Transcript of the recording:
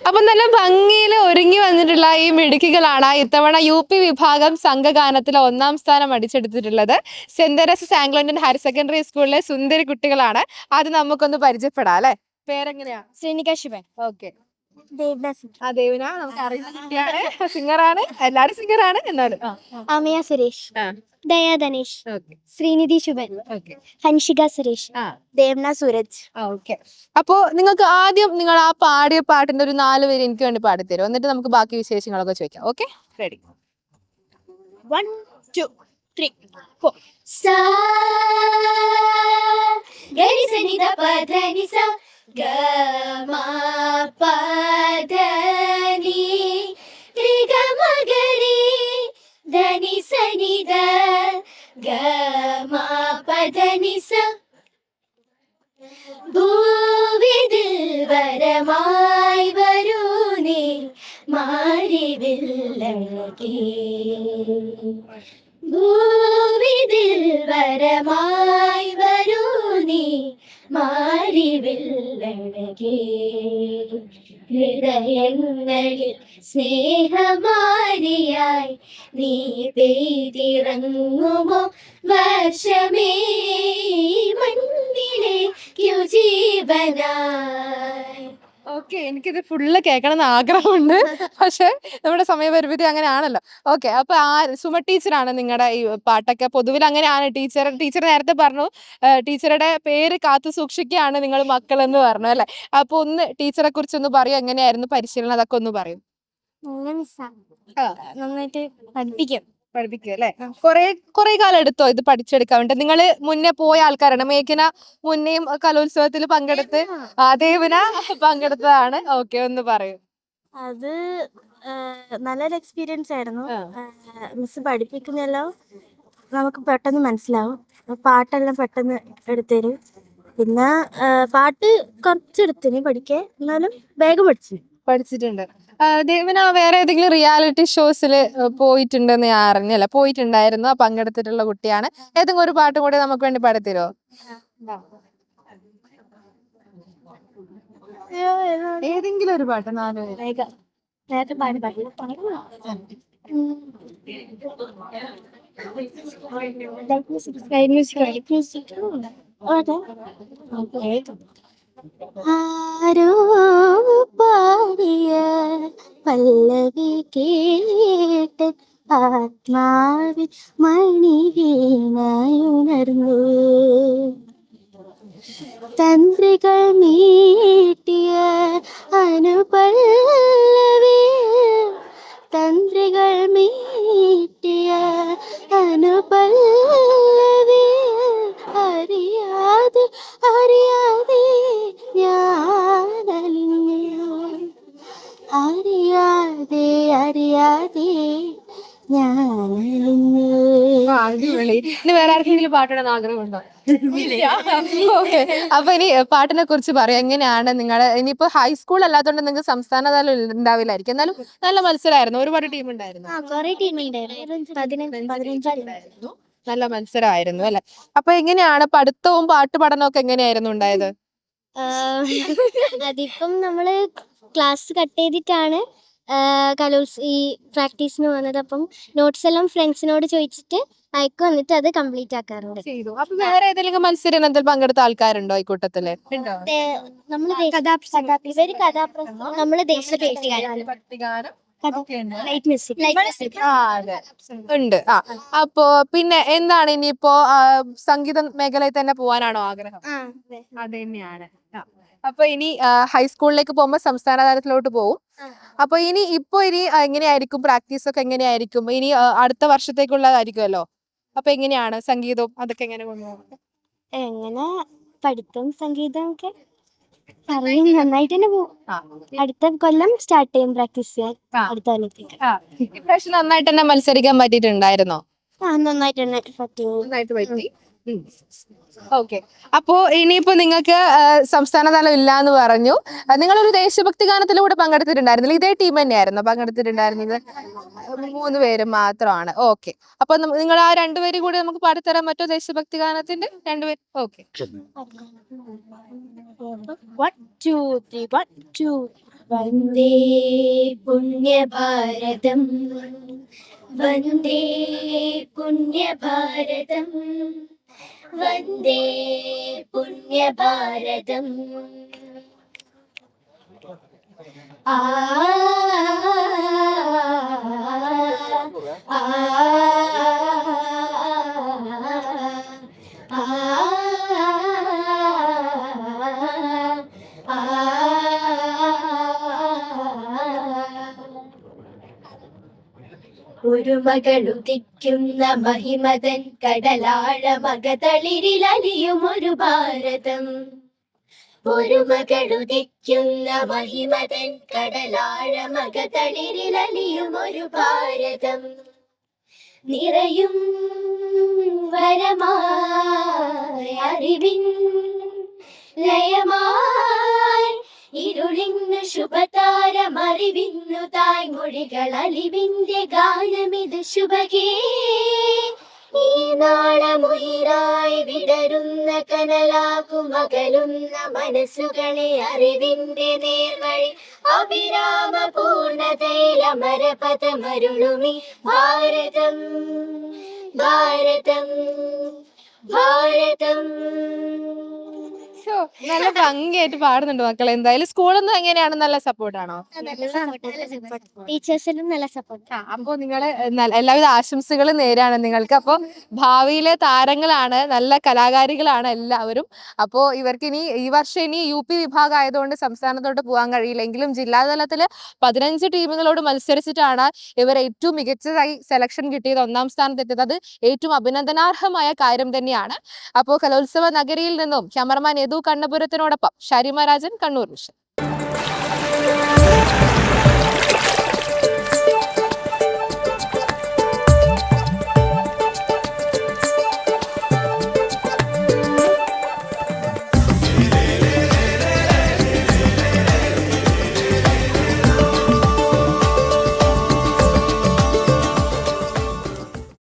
അപ്പൊ നല്ല ഭംഗിയിൽ ഒരുങ്ങി വന്നിട്ടുള്ള ഈ മിടുക്കികളാണ് ഇത്തവണ UP വിഭാഗം സംഘഗാനത്തിൽ 1ാം സ്ഥാനം അടിച്ചെടുത്തിട്ടുള്ളത്. Saint Teresa's Anglo Indian higher secondary സ്കൂളിലെ സുന്ദരി കുട്ടികളാണ്. അത് നമുക്കൊന്ന് പരിചയപ്പെടാം അല്ലെ. പേരെങ്ങനെയാ? ശ്രീനിക ശിവൻ. ഓക്കെ. ദേവന നമുക്ക് അറിയുന്ന കുട്ടിയാണ്, സിംഗറാണ്, എല്ലാരും സിംഗറാണ്. എന്നാലും അമിയ സുരേഷ്, ദയാ ധനേഷ്, ശ്രീനിധി ശുഭൻ, ഹൻഷിക സുരേഷ്, ദേവന സൂരജ്. ഓക്കെ. അപ്പോ നിങ്ങൾക്ക് ആദ്യം നിങ്ങൾ ആ പാടിയ പാട്ടിന്റെ ഒരു 4 പേര് എനിക്ക് വേണ്ടി പാടിത്തരും, എന്നിട്ട് നമുക്ക് ബാക്കി വിശേഷങ്ങളൊക്കെ ചോദിക്കാം. Okay, ready? 1 2 3 4. Sa gari sa ni da pa dha ni sa ga ma pa dha ni ri ga ma ga ri dha ni sa ni da ga ma pa dha ni sa ഭൂവിതിൽ വരമായി വരൂ നീ മാരിവില്ലഴകേ ഭൂവിതിൽ വരമായി വരൂ നീ മാരിവില്ലഴകേ ഹൃദയങ്ങളിൽ സ്നേഹമാരിയായി നീ പെയ്തിറങ്ങുമോ വർഷമേ മണ്ണിലേക്കു ജീവനായി. Okay, എനിക്കിത് full കേൾക്കണം എന്ന് ആഗ്രഹമുണ്ട്, പക്ഷെ നമ്മുടെ സമയപരിമിതി അങ്ങനെയാണല്ലോ. ഓക്കെ, അപ്പൊ സുമ ടീച്ചറാണ് നിങ്ങളുടെ ഈ പാട്ടൊക്കെ പൊതുവിൽ അങ്ങനെയാണ്. ടീച്ചർ നേരത്തെ പറഞ്ഞു ടീച്ചറുടെ പേര് കാത്തു സൂക്ഷിക്കുകയാണ് നിങ്ങൾ മക്കളെന്ന് പറഞ്ഞു അല്ലെ. അപ്പൊ ഒന്ന് ടീച്ചറെ കുറിച്ച് ഒന്ന് പറയൂ, എങ്ങനെയായിരുന്നു പരിശീലനം, അതൊക്കെ ഒന്ന് പറയും. നന്നായിട്ട് പഠിപ്പിക്കും അല്ലെ. കൊറേ കാലം എടുത്തോ ഇത് പഠിച്ചെടുക്കാൻ വേണ്ടി? നിങ്ങള് മുന്നേ പോയ ആൾക്കാരാണ്? മേഘന മുന്നേയും കലോത്സവത്തിൽ പങ്കെടുത്ത്, ദേവന പങ്കെടുത്തതാണ്. ഓക്കെ, ഒന്ന് പറയൂ. അത് നല്ലൊരു എക്സ്പീരിയൻസ് ആയിരുന്നു. മിസ് പഠിപ്പിക്കുന്നതെല്ലാം നമുക്ക് പെട്ടെന്ന് മനസ്സിലാവും. പാട്ടെല്ലാം പെട്ടെന്ന് എടുത്തരും. പിന്നെ പാട്ട് കുറച്ചെടുത്തിന് പഠിക്കാൻ, എന്നാലും വേഗം പഠിച്ചിട്ടുണ്ട്. ദേവന വേറെ ഏതെങ്കിലും റിയാലിറ്റി ഷോസിൽ പോയിട്ടുണ്ടെന്ന് ഞാൻ അറിഞ്ഞല്ല. പോയിട്ടുണ്ടായിരുന്നു, പങ്കെടുത്തിട്ടുള്ള കുട്ടിയാണ്. ഏതെങ്കിലും ഒരു പാട്ടും കൂടെ നമുക്ക് വേണ്ടി പാടിത്തരോ? ഏതെങ്കിലും ഒരു പാട്ട് 4 പേര്. ആരോ പാടിയ പല്ലവി കേട്ട് ആത്മാവിൽ മണി വീണയുണർന്നു. തന്ത്രികൾ മീട്ടിയ അനുപല്ലവി, തന്ത്രികൾ മീട്ടിയ അനുപല്ലവി, അറിയാതെ അറിയാതെ ഞാനലിഞ്ഞു, അറിയാതെ അറിയാതെ ഞാനലിഞ്ഞു. അടിപൊളി. ഇനി വേറെ ആർക്കെങ്കിലും പാട്ടിടാൻ ആഗ്രഹമുണ്ടോ? ഓക്കെ, അപ്പൊ ഇനി പാട്ടിനെ കുറിച്ച് പറയാം. എങ്ങനെയാണ് നിങ്ങളുടെ ഇനിയിപ്പോ ഹൈസ്കൂൾ അല്ലാത്തതുകൊണ്ട് നിങ്ങൾക്ക് സംസ്ഥാന തലം ഉണ്ടാവില്ലായിരിക്കും, എന്നാലും നല്ല മത്സരമായിരുന്നു. ഒരുപാട് ടീം ഉണ്ടായിരുന്നു. നല്ല മത്സരമായിരുന്നു അല്ലെ. അപ്പൊ എങ്ങനെയാണ് പഠിത്തവും പാട്ട് പഠനവും ഒക്കെ എങ്ങനെയായിരുന്നു ഉണ്ടായത്? അതിപ്പം നമ്മള് ക്ലാസ് കട്ട് ചെയ്തിട്ടാണ് ഈ പ്രാക്ടീസിന് പോകുന്നത്. അപ്പം നോട്ട്സ് എല്ലാം ഫ്രണ്ട്സിനോട് ചോദിച്ചിട്ട് അയക്കും, എന്നിട്ട് അത് കംപ്ലീറ്റ് ആക്കാറുണ്ട്. അപ്പൊ വേറെ ഏതെങ്കിലും മത്സരം എന്തെങ്കിലും പങ്കെടുത്ത ആൾക്കാരുണ്ടോ ഈ കൂട്ടത്തില്? നമ്മള് നമ്മള് ദേശഭക്തിഗാനം ഉണ്ട്. അപ്പോ പിന്നെ എന്താണ് ഇനിയിപ്പോ സംഗീത മേഖലയിൽ തന്നെ പോവാനാണോ ആഗ്രഹം? അത് തന്നെയാണ്. അപ്പൊ ഇനി ഹൈസ്കൂളിലേക്ക് പോകുമ്പോ സംസ്ഥാന തലത്തിലോട്ട് പോകും. അപ്പൊ ഇനി എങ്ങനെയായിരിക്കും പ്രാക്ടീസ് ഒക്കെ? എങ്ങനെയായിരിക്കും ഇനി അടുത്ത വർഷത്തേക്കുള്ളതായിരിക്കുമല്ലോ. അപ്പൊ എങ്ങനെയാണ് സംഗീതവും അതൊക്കെ എങ്ങനെ കൊണ്ടുപോകും? എങ്ങനെ പഠിത്തം സംഗീതം ഒക്കെ നന്നായിട്ട് തന്നെ പോകും. അടുത്ത കൊല്ലം സ്റ്റാർട്ട് ചെയ്യും പ്രാക്ടീസ് ചെയ്യാൻ. അടുത്ത കൊല്ലത്തേക്ക് ഇപ്രാവശ്യം നന്നായിട്ട് തന്നെ മത്സരിക്കാൻ പറ്റിയിട്ടുണ്ടായിരുന്നോ? നന്നായിട്ട് പറ്റി. ഓക്കെ, അപ്പോ ഇനിയിപ്പോ നിങ്ങൾക്ക് സംസ്ഥാന തലം ഇല്ല എന്ന് പറഞ്ഞു. നിങ്ങളൊരു ദേശഭക്തി ഗാനത്തിലൂടെ പങ്കെടുത്തിട്ടുണ്ടായിരുന്നില്ല? ഇതേ ടീം തന്നെയായിരുന്നോ പങ്കെടുത്തിട്ടുണ്ടായിരുന്നത്? 3 പേര് മാത്രമാണ്. ഓക്കെ, അപ്പൊ നിങ്ങൾ ആ 2 പേരും കൂടി നമുക്ക് പാടിത്തരാൻ പറ്റോ ദേശഭക്തി ഗാനത്തിന്റെ 2 പേര്? ഓക്കെ. 1 2 3 1 2 വന്ദേ പുണ്യഭാരതം വന്ദേ പുണ്യഭാരതം വന്ദേ പുണ്യഭാരതം ആ ആ ഒരു മകളുദിക്കുന്ന മഹിമതൻ കടലാഴ മകതളിരിലലിയും ഒരു ഭാരതം ഒരു മകളുദിക്കുന്ന മഹിമതൻ കടലാഴ മകതളിരിലലിയും ഒരു ഭാരതം നിറയും വരമായി അറിവിൻ ലയമായി ഇരുളിന്നു ശുഭതാരമറിവിന്നു തായ്മൊഴികൾ അലിവിന്റെ ഗാനമിത് ശുഭകേ ഈ നാളമുയിരായി വിടരുന്ന കനലാകും അകലുന്ന മനസ്സുകളെ അറിവിന്റെ നേർവഴി അവിരാമ പൂർണ്ണതയിലമരപദമരുളുമി ഭാരതം ഭാരതം ഭാരതം. നല്ല ഭംഗിയായിട്ട് പാടുന്നുണ്ട് മക്കളെ. എന്തായാലും സ്കൂളിൽ നിന്ന് എങ്ങനെയാണ്, നല്ല സപ്പോർട്ടാണോ? ടീച്ചേഴ്സിനും നല്ല സപ്പോർട്ട്. അപ്പൊ നിങ്ങള് എല്ലാവിധ ആശംസകളും നേരാണ് നിങ്ങൾക്ക്. അപ്പൊ ഭാവിയിലെ താരങ്ങളാണ്, നല്ല കലാകാരികളാണ് എല്ലാവരും. അപ്പോ ഇവർക്ക് ഇനി ഈ വർഷം ഇനി UP വിഭാഗം ആയതുകൊണ്ട് സംസ്ഥാനത്തോട്ട് പോകാൻ കഴിയില്ലെങ്കിലും ജില്ലാതലത്തില് 15 ടീമുകളോട് മത്സരിച്ചിട്ടാണ് ഇവർ ഏറ്റവും മികച്ചതായി സെലക്ഷൻ കിട്ടിയത്, 1ാം സ്ഥാനത്ത് എത്തിയത്. അത് ഏറ്റവും അഭിനന്ദനാർഹമായ കാര്യം തന്നെയാണ്. അപ്പോൾ കലോത്സവ നഗരിയിൽ നിന്നും ക്യാമറമാൻ യദു കണ്ണപുരത്തിനോടൊപ്പം ഷാരിമ രാജൻ, കണ്ണൂർ വിഷൻ.